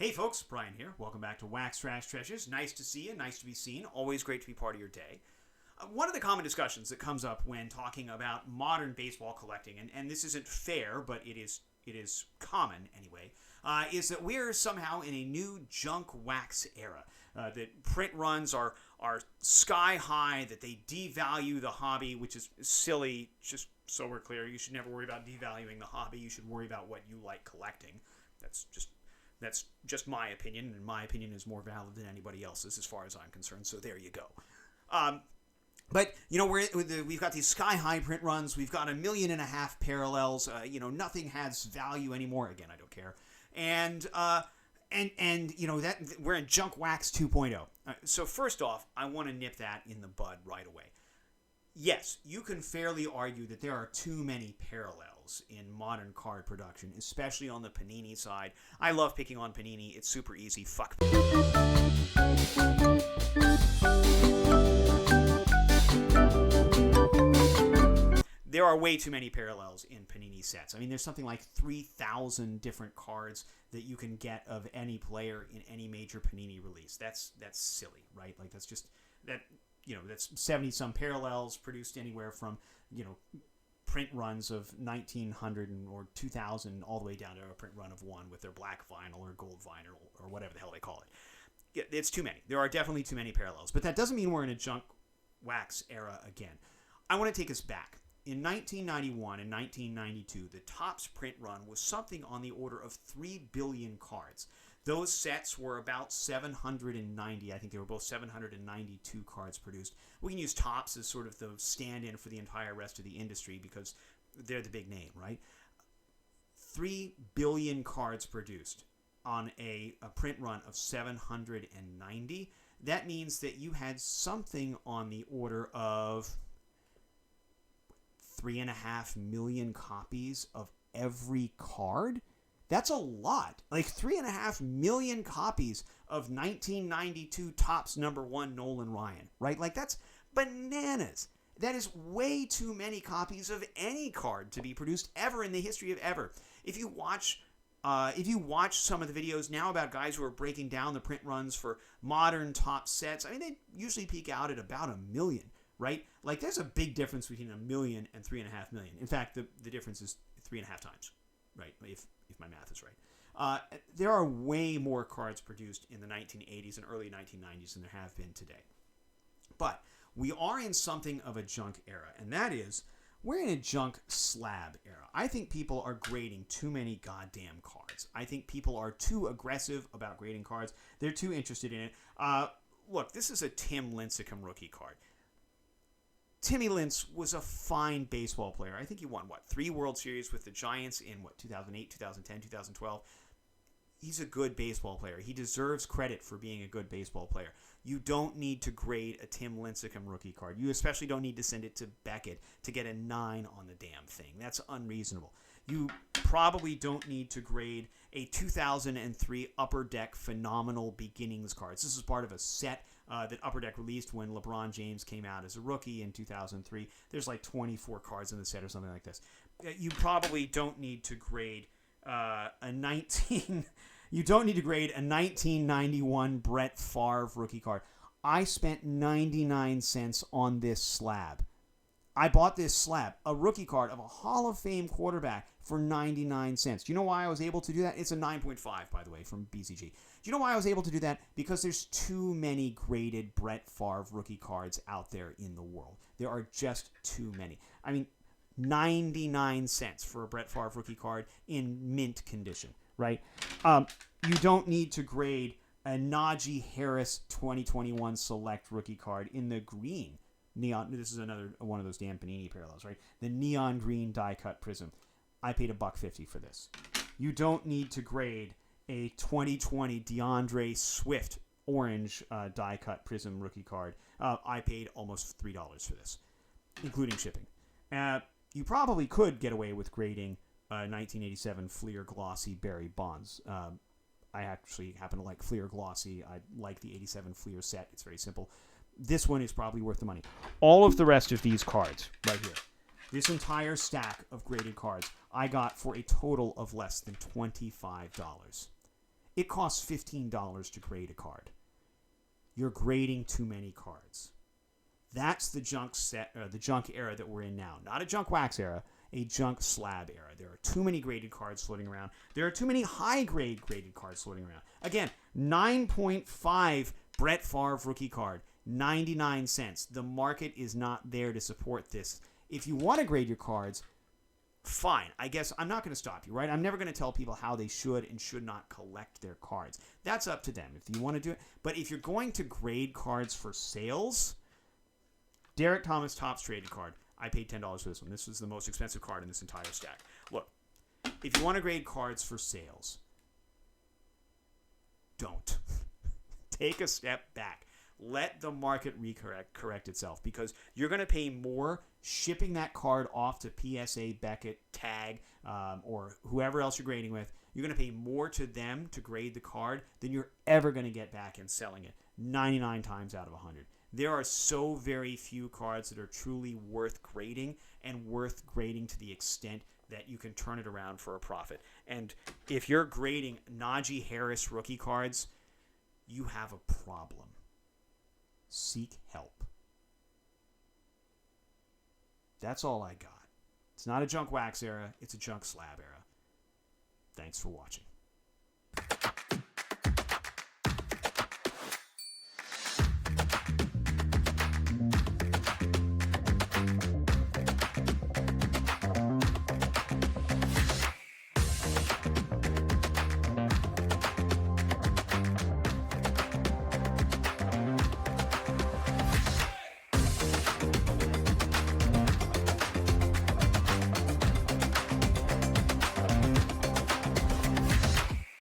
Hey folks, Brian here. Welcome back to Wax Trash Treasures. Nice to see you, nice to be seen. Always great to be part of your day. One of the common discussions that comes up when talking about modern baseball collecting, and this isn't fair, but it is common anyway, is that we're somehow in a new junk wax era. That print runs are sky high, that they devalue the hobby, which is silly. Just so we're clear, you should never worry about devaluing the hobby. You should worry about what you like collecting. That's just my opinion, and my opinion is more valid than anybody else's as far as I'm concerned. So there you go. But you know, we've got these sky-high print runs. We've got 1.5 million parallels. Nothing has value anymore. Again, I don't care. And you know that we're in junk wax 2.0. So first off, I want to nip that in the bud right away. Yes, you can fairly argue that there are too many parallels in modern card production, especially on the Panini side. I love picking on Panini. It's super easy. Fuck. There are way too many parallels in Panini sets. I mean, there's something like 3,000 different cards that you can get of any player in any major Panini release. That's silly, right? Like that's 70-some parallels produced anywhere from, print runs of 1900 or 2000 all the way down to a print run of one with their black vinyl or gold vinyl or whatever the hell they call it. It's too many. There are definitely too many parallels. But that doesn't mean we're in a junk wax era again. I want to take us back. In 1991 and 1992, the Topps print run was something on the order of 3 billion cards. Those sets were about 790. I think they were both 792 cards produced. We can use Topps as sort of the stand-in for the entire rest of the industry because they're the big name, right? 3 billion cards produced on a print run of 790. That means that you had something on the order of 3.5 million copies of every card. That's a lot. Like 3.5 million copies of 1992 Topps #1 Nolan Ryan, right? Like that's bananas. That is way too many copies of any card to be produced ever in the history of ever. If you watch some of the videos now about guys who are breaking down the print runs for modern Topps sets, I mean, they usually peak out at about 1 million, right? Like there's a big difference between 1 million and 3.5 million. In fact, the difference is 3.5 times, right? If my math is right. There are way more cards produced in the 1980s and early 1990s than there have been today. But we are in something of a junk era, and that is we're in a junk slab era. I think people are grading too many goddamn cards. I think people are too aggressive about grading cards. They're too interested in it. Look, this is a Tim Lincecum rookie card. Timmy Lince was a fine baseball player. I think he won, 3 World Series with the Giants in, 2008, 2010, 2012. He's a good baseball player. He deserves credit for being a good baseball player. You don't need to grade a Tim Lincecum rookie card. You especially don't need to send it to Beckett to get a 9 on the damn thing. That's unreasonable. You probably don't need to grade a 2003 Upper Deck Phenomenal Beginnings cards. This is part of a set that Upper Deck released when LeBron James came out as a rookie in 2003. There's like 24 cards in the set or something like this. You probably don't need to grade You don't need to grade a 1991 Brett Favre rookie card. I spent 99 cents on this slab. I bought this slab, a rookie card of a Hall of Fame quarterback, for 99 cents. Do you know why I was able to do that? It's a 9.5, by the way, from BCG. Do you know why I was able to do that? Because there's too many graded Brett Favre rookie cards out there in the world. There are just too many. I mean, 99 cents for a Brett Favre rookie card in mint condition, right? You don't need to grade a Najee Harris 2021 Select rookie card in the green. Neon. This is another one of those damn Panini parallels, right? The neon green die cut prism. I paid $1.50 for this. You don't need to grade a 2020 DeAndre Swift orange die cut prism rookie card. I paid almost $3 for this, including shipping. You probably could get away with grading 1987 Fleer Glossy Barry Bonds. I actually happen to like Fleer Glossy. I like the 87 Fleer set. It's very simple. This one is probably worth the money. All of the rest of these cards right here, this entire stack of graded cards, I got for a total of less than $25. It costs $15 to grade a card. You're grading too many cards. That's the the junk era that we're in now. Not a junk wax era, a junk slab era. There are too many graded cards floating around. There are too many high-grade graded cards floating around. Again, 9.5 Brett Favre rookie card, 99 cents. The market is not there to support this. If you want to grade your cards, fine. I guess I'm not going to stop you, right? I'm never going to tell people how they should and should not collect their cards. That's up to them if you want to do it. But if you're going to grade cards for sales, Derek Thomas Topps traded card. I paid $10 for this one. This was the most expensive card in this entire stack. Look, if you want to grade cards for sales, don't. Take a step back. Let the market correct itself, because you're going to pay more shipping that card off to PSA, Beckett, Tag, or whoever else you're grading with. You're going to pay more to them to grade the card than you're ever going to get back in selling it 99 times out of 100. There are so very few cards that are truly worth grading, and worth grading to the extent that you can turn it around for a profit. And if you're grading Najee Harris rookie cards, you have a problem. Seek help. That's all I got. It's not a junk wax era, it's a junk slab era. Thanks for watching.